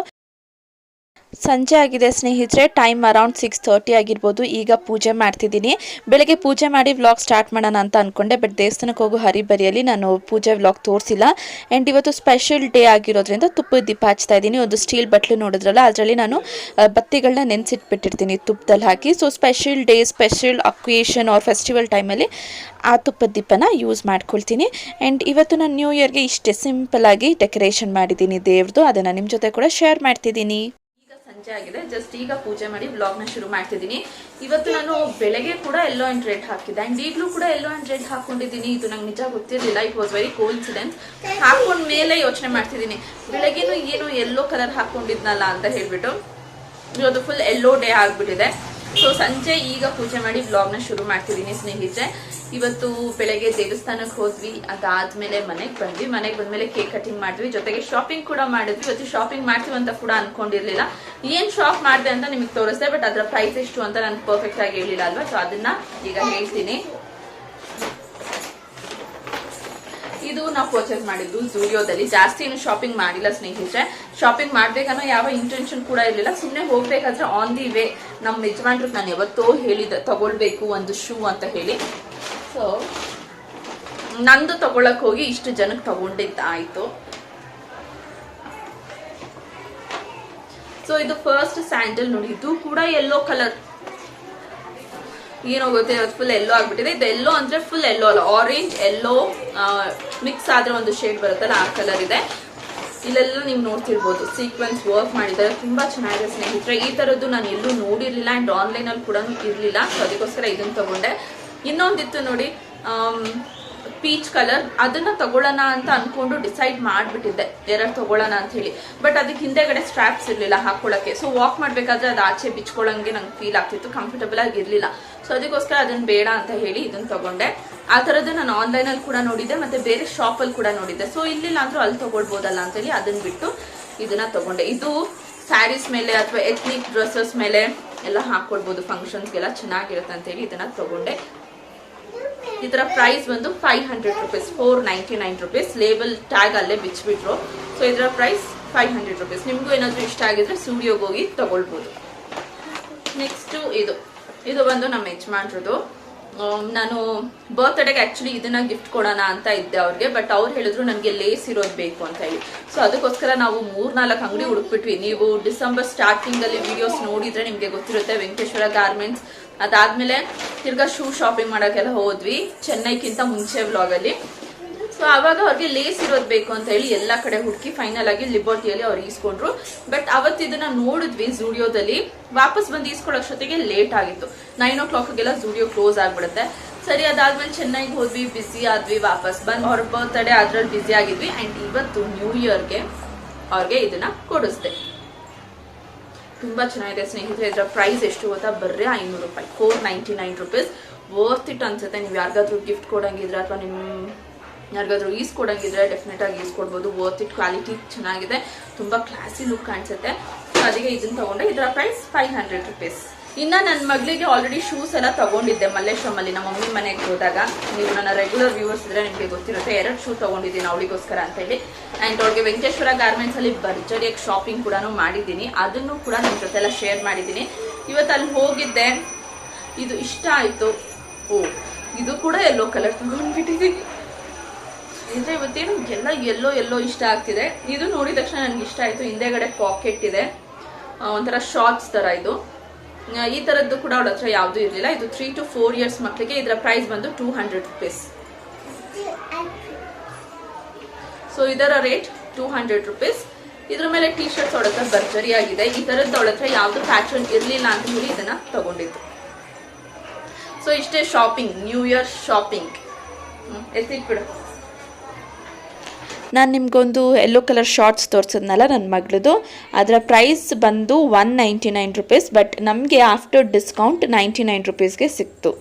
ಸಂಜೆ ಆಗಿದೆ ಸ್ನೇಹಿತರೆ, ಟೈಮ್ ಅರೌಂಡ್ 6:30 ಆಗಿರ್ಬೋದು. ಈಗ ಪೂಜೆ ಮಾಡ್ತಿದ್ದೀನಿ. ಬೆಳಗ್ಗೆ ಪೂಜೆ ಮಾಡಿ ವ್ಲಾಗ್ ಸ್ಟಾರ್ಟ್ ಮಾಡೋಣ ಅಂತ ಅಂದ್ಕೊಂಡೆ, ಬಟ್ ದೇವಸ್ಥಾನಕ್ಕೆ ಹೋಗೋ ಹರಿಬರಿಯಲ್ಲಿ ನಾನು ಪೂಜೆ ವ್ಲಾಗ್ ತೋರಿಸಿಲ್ಲ. ಆ್ಯಂಡ್ ಇವತ್ತು ಸ್ಪೆಷಲ್ ಡೇ ಆಗಿರೋದ್ರಿಂದ ತುಪ್ಪದ ದೀಪ ಹಚ್ತಾ ಇದ್ದೀನಿ. ಒಂದು ಸ್ಟೀಲ್ ಬಟ್ಲು ನೋಡಿದ್ರಲ್ಲ, ಅದರಲ್ಲಿ ನಾನು ಬತ್ತಿಗಳನ್ನ ನೆನೆಸಿಟ್ಬಿಟ್ಟಿರ್ತೀನಿ ತುಪ್ಪದಲ್ಲಿ ಹಾಕಿ. So special day, special occasion or festival ಟೈಮಲ್ಲಿ ಆ ತುಪ್ಪದ ದೀಪನ ಯೂಸ್ ಮಾಡ್ಕೊಳ್ತೀನಿ. ಆ್ಯಂಡ್ ಇವತ್ತು ನಾನು ನ್ಯೂ ಇಯರ್ಗೆ ಇಷ್ಟೇ ಸಿಂಪಲ್ಲಾಗಿ ಡೆಕೋರೇಷನ್ ಮಾಡಿದ್ದೀನಿ ದೇವ್ರದ್ದು, ಅದನ್ನು ನಿಮ್ಮ ಜೊತೆ ಕೂಡ ಶೇರ್ ಮಾಡ್ತಿದ್ದೀನಿ. ಸಂಜೆ ಆಗಿದೆ, ಜಸ್ಟ್ ಈಗ ಪೂಜೆ ಮಾಡಿ ವ್ಲಾಗ್ನ ಶುರು ಮಾಡ್ತಿದ್ದೀನಿ. ಇವತ್ತು ನಾನು ಬೆಳಗ್ಗೆ ಕೂಡ ಯೆಲ್ಲೋ ಅಂಡ್ ರೆಡ್ ಹಾಕಿದ್ದೆ, ಅಂಡ್ ಈಗಲೂ ಕೂಡ ಯೆಲ್ಲೋ ಅಂಡ್ ರೆಡ್ ಹಾಕೊಂಡಿದ್ದೀನಿ. ಇದು ನಂಗೆ ನಿಜ ಗೊತ್ತಿರಲಿಲ್ಲ, ಇಟ್ ವಾಸ್ ವೆರಿ ಕೋಇನ್ಸಿಡೆನ್ಸ್. ಹಾಕೊಂಡ ಮೇಲೆ ಯೋಚನೆ ಮಾಡ್ತಿದ್ದೀನಿ, ಬೆಳಗ್ಗೆನೂ ಏನು ಯೆಲ್ಲೋ ಕಲರ್ ಹಾಕೊಂಡಿದ್ನಲ್ಲ ಅಂತ ಹೇಳ್ಬಿಟ್ಟು. ಇವತ್ತು ಫುಲ್ ಯೆಲ್ಲೋ ಡೇ ಆಗ್ಬಿಟ್ಟಿದೆ. ಸೊ ಸಂಜೆ ಈಗ ಪೂಜೆ ಮಾಡಿ ವ್ಲಾಗ್ನ ಶುರು ಮಾಡ್ತಿದ್ದೀನಿ ಸ್ನೇಹಿತರೆ. ಇವತ್ತು ಬೆಳಗ್ಗೆ ದೇವಸ್ಥಾನಕ್ಕೆ ಹೋದ್ವಿ, ಅದಾದ್ಮೇಲೆ ಮನೆಗೆ ಬಂದ್ವಿ. ಮನೆಗೆ ಬಂದ್ಮೇಲೆ ಕೇಕ್ ಕಟಿಂಗ್ ಮಾಡಿದ್ವಿ, ಜೊತೆಗೆ ಶಾಪಿಂಗ್ ಕೂಡ ಮಾಡಿದ್ವಿ. ಇವತ್ತು ಶಾಪಿಂಗ್ ಮಾಡ್ತೀವಿ ಅಂತ ಕೂಡ ಅನ್ಕೊಂಡಿರ್ಲಿಲ್ಲ. ಏನ್ ಶಾಪ್ ಮಾಡಿದೆ ಅಂತ ನಿಮಗೆ ತೋರಿಸ್ದೆ, ಬಟ್ ಅದರ ಪ್ರೈಸ್ ಎಷ್ಟು ಅಂತ ನಾನು ಪರ್ಫೆಕ್ಟ್ ಆಗಿ ಹೇಳಿಲ್ಲ ಅಲ್ವಾ. ಸೊ ಅದನ್ನ ಈಗ ಹೇಳ್ತೀನಿ. ಇದು ನಾವು ಪರ್ಚೇಸ್ ಮಾಡಿದ್ದು ಜೂಡಿಯೋದಲ್ಲಿ. ಜಾಸ್ತಿ ಏನು ಶಾಪಿಂಗ್ ಮಾಡಿಲ್ಲ ಸ್ನೇಹಿತರೆ. ಶಾಪಿಂಗ್ ಮಾಡ್ಬೇಕನ್ನೋ ಯಾವ ಇಂಟೆನ್ಷನ್ ಕೂಡ ಇರಲಿಲ್ಲ. ಸುಮ್ಮನೆ ಹೋಗ್ಬೇಕಾದ್ರೆ ಆನ್ ದಿ ವೇ ನಮ್ಮ ಯಜಮಾನ್ರು ನಾನು ಯಾವತ್ತೋ ಹೇಳಿದ್ದೆ ತಗೊಳ್ಬೇಕು ಒಂದು ಶೂ ಅಂತ ಹೇಳಿ. ಸೊ ನಂದು ತಗೊಳಕ್ ಹೋಗಿ ಇಷ್ಟು ಜನಕ್ಕೆ ತಗೊಂಡಿದ್ದಾಯ್ತು. ಸೊ ಇದು ಫಸ್ಟ್ ಸ್ಯಾಂಡಲ್ ನೋಡಿ, ಇದು ಕೂಡ ಯೆಲ್ಲೋ ಕಲರ್. ಏನೋ ಗೊತ್ತಿರೋದು ಫುಲ್ ಎಲ್ಲೋ ಆಗ್ಬಿಟ್ಟಿದೆ. ಇದು ಎಲ್ಲೋ ಅಂದ್ರೆ ಫುಲ್ ಎಲ್ಲೋ ಅಲ್ಲ, ಆರೆಂಜ್ ಎಲ್ಲೋ ಮಿಕ್ಸ್ ಆದ್ರೆ ಒಂದು ಶೇಡ್ ಬರುತ್ತಲ್ಲ ಆ ಕಲರ್ ಇದೆ. ಇಲ್ಲೆಲ್ಲ ನೀವು ನೋಡ್ತಿರ್ಬೋದು ಸೀಕ್ವೆನ್ಸ್ ವರ್ಕ್ ಮಾಡಿದ್ದಾರೆ, ತುಂಬಾ ಚೆನ್ನಾಗಿದೆ ಸ್ನೇಹಿತರೆ. ಈ ತರದ್ದು ನಾನು ಎಲ್ಲೂ ನೋಡಿರ್ಲಿಲ್ಲ, ಅಂಡ್ ಆನ್ಲೈನ್ ಅಲ್ಲಿ ಕೂಡ ಇರ್ಲಿಲ್ಲ. ಸೊ ಅದಕ್ಕೋಸ್ಕರ ಇದನ್ನ ತಗೊಂಡೆ. ಇನ್ನೊಂದಿತ್ತು ನೋಡಿ ಪೀಚ್ ಕಲರ್, ಅದನ್ನ ತಗೊಳ್ಳೋಣ ಅಂತ ಅನ್ಕೊಂಡು ಡಿಸೈಡ್ ಮಾಡ್ಬಿಟ್ಟಿದ್ದೆ ಎರಡು ತಗೊಳ್ಳೋಣ ಅಂತ ಹೇಳಿ. ಬಟ್ ಅದಕ್ಕೆ ಹಿಂದೆಗಡೆ ಸ್ಟ್ರಾಪ್ಸ್ ಇರ್ಲಿಲ್ಲ ಹಾಕೊಳ್ಳಕ್ಕೆ. ಸೊ ವಾಕ್ ಮಾಡ್ಬೇಕಾದ್ರೆ ಅದು ಆಚೆ ಬಿಚ್ಕೊಳ್ಳಂಗೆ ನಂಗೆ ಫೀಲ್ ಆಗ್ತಿತ್ತು, ಕಂಫರ್ಟಬಲ್ ಆಗಿರ್ಲಿಲ್ಲ. ಸೊ ಅದಕ್ಕೋಸ್ಕರ ಅದನ್ನ ಬೇಡ ಅಂತ ಹೇಳಿ ಇದನ್ನ ತಗೊಂಡೆ. ಆ ತರದ್ದು ನಾನು ಆನ್ಲೈನ್ ಅಲ್ಲಿ ಕೂಡ ನೋಡಿದ್ದೆ, ಮತ್ತೆ ಬೇರೆ ಶಾಪ್ ಅಲ್ಲಿ ಕೂಡ ನೋಡಿದ್ದೆ. ಸೊ ಇಲ್ಲಿಲ್ಲ ಅಂದ್ರೂ ಅಲ್ಲಿ ತಗೊಳ್ಬೋದಲ್ಲ ಅಂತ ಹೇಳಿ ಅದನ್ನ ಬಿಟ್ಟು ಇದನ್ನ ತಗೊಂಡೆ. ಇದು ಸ್ಯಾರೀಸ್ ಮೇಲೆ ಅಥವಾ ಎಥ್ನಿಕ್ ಡ್ರೆಸ್ಸಸ್ ಮೇಲೆ ಎಲ್ಲ ಹಾಕೊಳ್ಬಹುದು, ಫಂಕ್ಷನ್ಸ್ಗೆಲ್ಲ ಚೆನ್ನಾಗಿರುತ್ತೆ ಅಂತ ಹೇಳಿ ಇದನ್ನ ತಗೊಂಡೆ. ಇದರ ಪ್ರೈಸ್ ಬಂದು 500 ರುಪೀಸ್, 499 ರುಪೀಸ್. ಲೇಬಲ್ ಟ್ಯಾಗ್ ಅಲ್ಲೇ ಬಿಚ್ಚಿಬಿಟ್ರು. ಸೊ ಇದರ ಪ್ರೈಸ್ 500 ರುಪೀಸ್. ನಿಮ್ಗೂ ಏನಾದ್ರು ಇಷ್ಟ ಆಗಿದ್ರೆ ಸ್ಟುಡಿಯೋಗೆ ಹೋಗಿ ತಗೊಳ್ಬಹುದು. ನೆಕ್ಸ್ಟ್ ಇದು ಬಂದು ನಮ್ಮ ಯಜಮಾನ್ರದ್ದು. ನಾನು ಬರ್ತ್ಡೇಗೆ ಆಕ್ಚುಲಿ ಇದನ್ನ ಗಿಫ್ಟ್ ಕೊಡೋಣ ಅಂತ ಇದ್ದೆ ಅವ್ರಿಗೆ, ಬಟ್ ಅವ್ರು ಹೇಳಿದ್ರು ನನಗೆ ಲೇಸ್ ಇರೋದು ಬೇಕು ಅಂತ ಹೇಳಿ. ಸೊ ಅದಕ್ಕೋಸ್ಕರ ನಾವು 3-4 ಅಂಗಡಿ ಹುಡುಕ್ಬಿಟ್ವಿ. ನೀವು ಡಿಸೆಂಬರ್ ಸ್ಟಾರ್ಟಿಂಗ್ ಅಲ್ಲಿ ವಿಡಿಯೋಸ್ ನೋಡಿದ್ರೆ ನಿಮ್ಗೆ ಗೊತ್ತಿರುತ್ತೆ, ವೆಂಕಟೇಶ್ವರ ಗಾರ್ಮೆಂಟ್ಸ್. ಅದಾದ್ಮೇಲೆ ತಿರ್ಗಾ ಶೂ ಶಾಪಿಂಗ್ ಮಾಡೋಕ್ಕೆಲ್ಲ ಹೋದ್ವಿ, ಚೆನ್ನೈಗಿಂತ ಮುಂಚೆ ವ್ಲಾಗ್ ಅಲ್ಲಿ. ಸೊ ಅವಾಗ ಅವ್ರಿಗೆ ಲೇಸ್ ಇರೋದು ಬೇಕು ಅಂತ ಹೇಳಿ ಎಲ್ಲಾ ಕಡೆ ಹುಡುಕಿ ಫೈನಲ್ ಆಗಿ ಲಿಬರ್ಟಿಯಲ್ಲಿ ಅವ್ರು ಈಸ್ಕೊಂಡ್ರು. ಬಟ್ ಅವತ್ತು ಇದನ್ನ ನೋಡಿದ್ವಿ ಜೂಡಿಯೋದಲ್ಲಿ. ವಾಪಸ್ ಬಂದು ಈಸ್ಕೊಳ್ಳೋಷ್ಟೊತ್ತಿಗೆ ಲೇಟ್ ಆಗಿತ್ತು, 9 o'clockಗೆಲ್ಲ ಜೂಡಿಯೋ ಕ್ಲೋಸ್ ಆಗ್ಬಿಡುತ್ತೆ. ಸರಿ, ಅದಾದ್ಮೇಲೆ ಚೆನ್ನೈಗೆ ಹೋದ್ವಿ, ಬಿಸಿ ಆದ್ವಿ, ವಾಪಸ್ ಬಂದು ಅವ್ರ ಬರ್ತ್ಡೇ ಅದ್ರಲ್ಲಿ ಬಿಸಿ ಆಗಿದ್ವಿ. ಅಂಡ್ ಇವತ್ತು ನ್ಯೂ ಇಯರ್ಗೆ ಅವ್ರಿಗೆ ಇದನ್ನ ಕೊಡಿಸ್ದೆ. ತುಂಬಾ ಚೆನ್ನಾಗಿದೆ ಸ್ನೇಹಿತರೆ. ಇದರ ಪ್ರೈಸ್ ಎಷ್ಟು ಗೊತ್ತಾ, ಬರ್ರೆ 500 ರೂಪಾಯಿ, 499 ರುಪೀಸ್. ವರ್ತ್ ಇಟ್ ಅನ್ಸುತ್ತೆ. ನೀವು ಯಾರಿಗಾದ್ರೂ ಗಿಫ್ಟ್ ಕೊಡಂಗಿದ್ರೆ ಅಥವಾ ನಿಮ್ ಯಾರಿಗಾದ್ರೂ ಈಸ್ಕೊಡಂಗಿದ್ರೆ ಡೆಫಿನೆಟ್ ಆಗಿ ಈಸ್ಕೊಡ್ಬೋದು. ವರ್ತ್ ಇಟ್, ಕ್ವಾಲಿಟಿ ಚೆನ್ನಾಗಿದೆ, ತುಂಬಾ ಕ್ಲಾಸಿ ಲುಕ್ ಕಾಣಿಸುತ್ತೆ. ಅದಕ್ಕೆ ಇದನ್ನ ತಗೊಂಡೆ. ಇದರ ಪ್ರೈಸ್ 500 ರುಪೀಸ್. ಇನ್ನ ನನ್ನ ಮಗಳಿಗೆ ಆಲ್ರೆಡಿ ಶೂಸ್ ಎಲ್ಲ ತಗೊಂಡಿದ್ದೆ ಮಲ್ಲೇಶ್ವರಂ ಅಲ್ಲಿ ನಮ್ಮ ಮಮ್ಮಿ ಮನೆಗೆ ಹೋದಾಗ. ನೀವು ನನ್ನ ರೆಗ್ಯುಲರ್ ವ್ಯೂವರ್ಸ್ ಇದ್ರೆ ನಿಮಗೆ ಗೊತ್ತಿರುತ್ತೆ, 2 ಶೂ ತಗೊಂಡಿದ್ದೀನಿ ಅವಳಿಗೋಸ್ಕರ ಅಂತ ಹೇಳಿ. ಅಂಡ್ ಅವ್ಳಿಗೆ ವೆಂಕಟೇಶ್ವರ ಗಾರ್ಮೆಂಟ್ಸ್ ಅಲ್ಲಿ ಭರ್ಜರಿಯಾಗಿ ಶಾಪಿಂಗ್ ಕೂಡ ಮಾಡಿದ್ದೀನಿ, ಅದನ್ನು ಕೂಡ ನಿಮ್ಮ ಜೊತೆ ಎಲ್ಲ ಶೇರ್ ಮಾಡಿದ್ದೀನಿ. ಇವತ್ತು ಅಲ್ಲಿ ಹೋಗಿದ್ದೆ, ಇದು ಇಷ್ಟ ಆಯಿತು. ಓ ಇದು ಕೂಡ ಯೆಲ್ಲೋ ಕಲರ್ ತಗೊಂಡ್ಬಿಟ್ಟಿದ್ದೀನಿ. ಅಂದರೆ ಇವತ್ತೇನು ಎಲ್ಲೋ ಇಷ್ಟ ಆಗ್ತಿದೆ. ಇದು ನೋಡಿದ ತಕ್ಷಣ ನನಗೆ ಇಷ್ಟ ಆಯಿತು. ಹಿಂದೆಗಡೆ ಪಾಕೆಟ್ ಇದೆ, ಒಂಥರ ಶಾರ್ಟ್ಸ್ ಥರ. ಇದು ಈ ಥರದ್ದು ಕೂಡ ಅವಳ ಹತ್ರ ಯಾವುದೂ ಇರಲಿಲ್ಲ. ಇದು 3 to 4 years ಮಕ್ಕಳಿಗೆ. ಇದರ ಪ್ರೈಸ್ ಬಂದು 200 rupees. ಸೊ ಇದರ ರೇಟ್ 200 rupees. ಇದ್ರ ಮೇಲೆ ಟೀ ಶರ್ಟ್ಸ್ ಅವಳ ಹತ್ರ ಭರ್ಜರಿ ಆಗಿದೆ. ಈ ಥರದ್ದು ಅವಳ ಹತ್ರ ಯಾವುದು ಪ್ಯಾಟರ್ನ್ ಇರಲಿಲ್ಲ ಅಂತ ಹೇಳಿ ಇದನ್ನು ತಗೊಂಡಿದ್ದು. ಸೊ ಇಷ್ಟೇ ಶಾಪಿಂಗ್, ನ್ಯೂ ಇಯರ್ ಶಾಪಿಂಗ್. ಎತ್ತಿಟ್ಬಿಡು. ನಾನು ನಿಮಗೊಂದು ಯೆಲ್ಲೋ ಕಲರ್ ಶಾರ್ಟ್ಸ್ ತೋರಿಸಿದ್ನಲ್ಲ ನನ್ನ ಮಗಳದು, ಅದರ ಪ್ರೈಸ್ ಬಂದು 199 rupees. ಬಟ್ ನಮಗೆ ಆಫ್ಟರ್ ಡಿಸ್ಕೌಂಟ್ 99 rupeesಗೆ ಸಿಕ್ತು.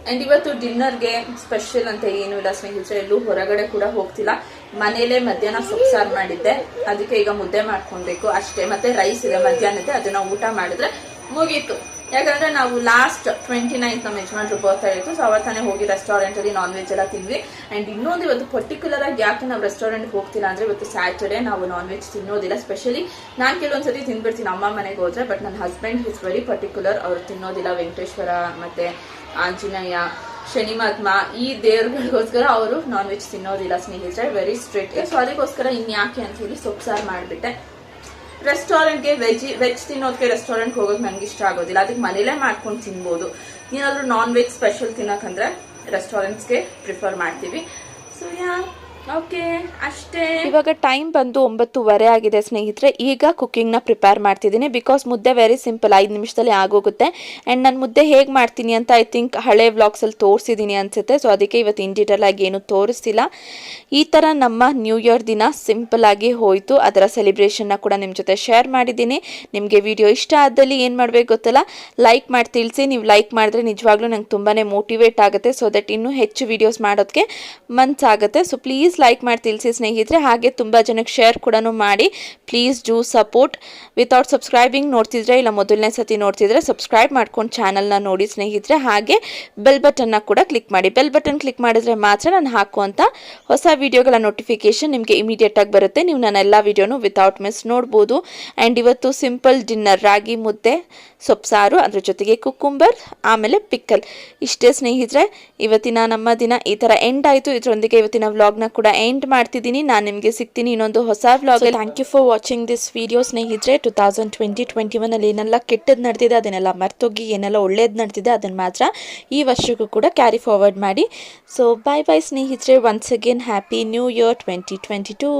ಆ್ಯಂಡ್ ಇವತ್ತು ಡಿನ್ನರ್ಗೆ ಸ್ಪೆಷಲ್ ಅಂತ ಏನೂ ಇಲ್ಲ ಸ್ನೇಹಿತರೆ. ಎಲ್ಲೂ ಹೊರಗಡೆ ಕೂಡ ಹೋಗ್ತಿಲ್ಲ. ಮನೇಲೇ ಮಧ್ಯಾಹ್ನ ಸೊಪ್ಸಾರು ಮಾಡಿದ್ದೆ, ಅದಕ್ಕೆ ಈಗ ಮುದ್ದೆ ಮಾಡ್ಕೊಳ್ಬೇಕು ಅಷ್ಟೇ. ಮತ್ತೆ ರೈಸ್ ಇದೆ ಮಧ್ಯಾಹ್ನದ, ಅದನ್ನ ಊಟ ಮಾಡಿದ್ರೆ ಮುಗೀತು. ಯಾಕಂದ್ರೆ ನಾವು ಲಾಸ್ಟ್ 29th ನಮ್ಮ ಯಜಮಾನ್ರು ಬರ್ತಾ ಇತ್ತು. ಸೊ ಅವತ್ತಾನೆ ಹೋಗಿ ರೆಸ್ಟೋರೆಂಟ್ ಅಲ್ಲಿ ನಾನ್ ವೆಜ್ ಎಲ್ಲ ತಿಂದ್ವಿ. ಅಂಡ್ ಇನ್ನೊಂದು ಇವತ್ತು ಪರ್ಟಿಕ್ಯುಲರ್ ಆಗಿ ಯಾಕೆ ನಾವು ರೆಸ್ಟೋರೆಂಟ್ಗೆ ಹೋಗ್ತಿಲ್ಲ ಅಂದ್ರೆ, ಇವತ್ತು ಸ್ಯಾಟರ್ಡೆ ನಾವು ನಾನ್ ವೆಜ್ ತಿನ್ನೋದಿಲ್ಲ. ಸ್ಪೆಷಲಿ ನಾನು ಕೆಲವೊಂದ್ಸತಿ ತಿಂದ್ಬಿಡ್ತೀನಿ ಅಮ್ಮ ಮನೆಗೆ ಹೋದ್ರೆ. ಬಟ್ ನನ್ನ ಹಸ್ಬೆಂಡ್ ಇಸ್ ವೆರಿ ಪರ್ಟಿಕ್ಯುಲರ್, ಅವ್ರು ತಿನ್ನೋದಿಲ್ಲ. ವೆಂಕಟೇಶ್ವರ ಮತ್ತೆ ಆಂಜನೇಯ, ಶನಿ ಮಹಾತ್ಮ, ಈ ದೇವ್ರಗಳಿಗೋಸ್ಕರ ಅವರು ನಾನ್ ವೆಜ್ ತಿನ್ನೋದಿಲ್ಲ ಸ್ನೇಹಿತರೆ. Very strict. ಸೊ ಅದಕ್ಕೋಸ್ಕರ ಇನ್ಯಾಕೆ ಅಂತ ಹೇಳಿ ಸೊಪ್ಸಾರು ಮಾಡಿಬಿಟ್ಟೆ. ರೆಸ್ಟೋರೆಂಟ್ಗೆ ವೆಜ್ ತಿನ್ನೋದಕ್ಕೆ ರೆಸ್ಟೋರೆಂಟ್ಗೆ ಹೋಗೋಕೆ ನನಗೆ ಇಷ್ಟ ಆಗೋದಿಲ್ಲ. ಅದಕ್ಕೆ ಮನೇಲೇ ಮಾಡ್ಕೊಂಡು ತಿನ್ಬೋದು. ಏನಾದರೂ ನಾನ್ ವೆಜ್ ಸ್ಪೆಷಲ್ ತಿನ್ನೋಕಂದ್ರೆ ರೆಸ್ಟೋರೆಂಟ್ಸ್ಗೆ ಪ್ರಿಫರ್ ಮಾಡ್ತೀವಿ. ಸೊ ಓಕೆ ಅಷ್ಟೇ. ಇವಾಗ ಟೈಮ್ ಬಂದು 9:30 ಆಗಿದೆ ಸ್ನೇಹಿತರೆ. ಈಗ ಕುಕ್ಕಿಂಗ್ನ ಪ್ರಿಪೇರ್ ಮಾಡ್ತಿದ್ದೀನಿ. ಬಿಕಾಸ್ ಮುದ್ದೆ ವೆರಿ ಸಿಂಪಲ್, 5 ನಿಮಿಷದಲ್ಲಿ ಆಗೋಗುತ್ತೆ. ಆ್ಯಂಡ್ ನಾನು ಮುದ್ದೆ ಹೇಗೆ ಮಾಡ್ತೀನಿ ಅಂತ ಐ ಥಿಂಕ್ ಹಳೆ ವ್ಲಾಗ್ಸಲ್ಲಿ ತೋರಿಸಿದ್ದೀನಿ ಅನಿಸುತ್ತೆ. ಸೊ ಅದಕ್ಕೆ ಇವತ್ತು ಇನ್ ಡೀಟೇಲ್ ಆಗಿ ಏನು ತೋರಿಸ್ತಿಲ್ಲ. ಈ ಥರ ನಮ್ಮ ನ್ಯೂ ಇಯರ್ ದಿನ ಸಿಂಪಲ್ ಆಗಿ ಹೋಯಿತು. ಅದರ ಸೆಲೆಬ್ರೇಷನ್ನ ಕೂಡ ನಿಮ್ಮ ಜೊತೆ ಶೇರ್ ಮಾಡಿದ್ದೀನಿ. ನಿಮಗೆ ವಿಡಿಯೋ ಇಷ್ಟ ಆದಲ್ಲಿ ಏನು ಮಾಡಬೇಕು ಗೊತ್ತಲ್ಲ, ಲೈಕ್ ಮಾಡಿ ತಿಳಿಸಿ. ನೀವು ಲೈಕ್ ಮಾಡಿದ್ರೆ ನಿಜವಾಗ್ಲೂ ನಂಗೆ ತುಂಬಾ ಮೋಟಿವೇಟ್ ಆಗುತ್ತೆ. ಸೊ ದಟ್ ಇನ್ನೂ ಹೆಚ್ಚು ವೀಡಿಯೋಸ್ ಮಾಡೋದಕ್ಕೆ ಮನಸ್ಸಾಗುತ್ತೆ. ಸೊ ಪ್ಲೀಸ್ ಲೈಕ್ ಮಾಡಿ ತಿಳಿಸಿ ಸ್ನೇಹಿತರೆ. ಹಾಗೆ ತುಂಬ ಜನಕ್ಕೆ ಶೇರ್ ಕೂಡ ಮಾಡಿ. Please do support. Without subscribing ನೋಡ್ತಿದ್ರೆ ಇಲ್ಲ ಮೊದಲನೇ ಸತಿ ನೋಡ್ತಿದ್ರೆ ಸಬ್ಸ್ಕ್ರೈಬ್ ಮಾಡ್ಕೊಂಡು ಚಾನಲ್ನ ನೋಡಿ ಸ್ನೇಹಿತರೆ. ಹಾಗೆ ಬೆಲ್ ಬಟನ್ನ ಕೂಡ ಕ್ಲಿಕ್ ಮಾಡಿ. ಬೆಲ್ ಬಟನ್ ಕ್ಲಿಕ್ ಮಾಡಿದ್ರೆ ಮಾತ್ರ ನಾನು ಹಾಕುವಂಥ ಹೊಸ ವಿಡಿಯೋಗಳ ನೋಟಿಫಿಕೇಶನ್ ನಿಮಗೆ ಇಮಿಡಿಯೇಟ್ ಆಗಿ ಬರುತ್ತೆ. ನೀವು ನನ್ನ ಎಲ್ಲ ವಿಡಿಯೋನು ವಿತೌಟ್ ಮಿಸ್ ನೋಡ್ಬೋದು. ಆ್ಯಂಡ್ ಇವತ್ತು ಸಿಂಪಲ್ ಡಿನ್ನರ್, ರಾಗಿ ಮುದ್ದೆ, ಸೊಪ್ಸಾರು, ಅದ್ರ ಜೊತೆಗೆ ಕುಕ್ಕುಂಬರ್, ಆಮೇಲೆ ಪಿಕ್ಕಲ್. ಇಷ್ಟೇ ಸ್ನೇಹಿತರೆ, ಇವತ್ತಿನ ನಮ್ಮ ದಿನ ಈ ಥರ ಎಂಡ್ ಆಯಿತು. ಇದರೊಂದಿಗೆ ಇವತ್ತಿನ ವ್ಲಾಗ್ನ ಕೂಡ ಎಂಡ್ ಮಾಡ್ತಿದ್ದೀನಿ. ನಾನು ನಿಮಗೆ ಸಿಗ್ತೀನಿ ಇನ್ನೊಂದು ಹೊಸ vlog. Thank you for watching this video ಸ್ನೇಹಿತರೆ. 2020-21 ಅಲ್ಲಿ ಏನೆಲ್ಲ ಕೆಟ್ಟದ್ದು ನಡೆದಿದೆ ಅದನ್ನೆಲ್ಲ ಮರ್ತೋಗಿ ಏನೆಲ್ಲ ಒಳ್ಳೇದು ನಡೆದಿದೆ ಅದನ್ನು ಮಾತ್ರ ಈ ವರ್ಷಕ್ಕೂ ಕೂಡ ಕ್ಯಾರಿ ಫಾರ್ವರ್ಡ್ ಮಾಡಿ. ಸೊ ಬಾಯ್ ಬಾಯ್ ಸ್ನೇಹಿತರೆ. Once again happy new year 2022.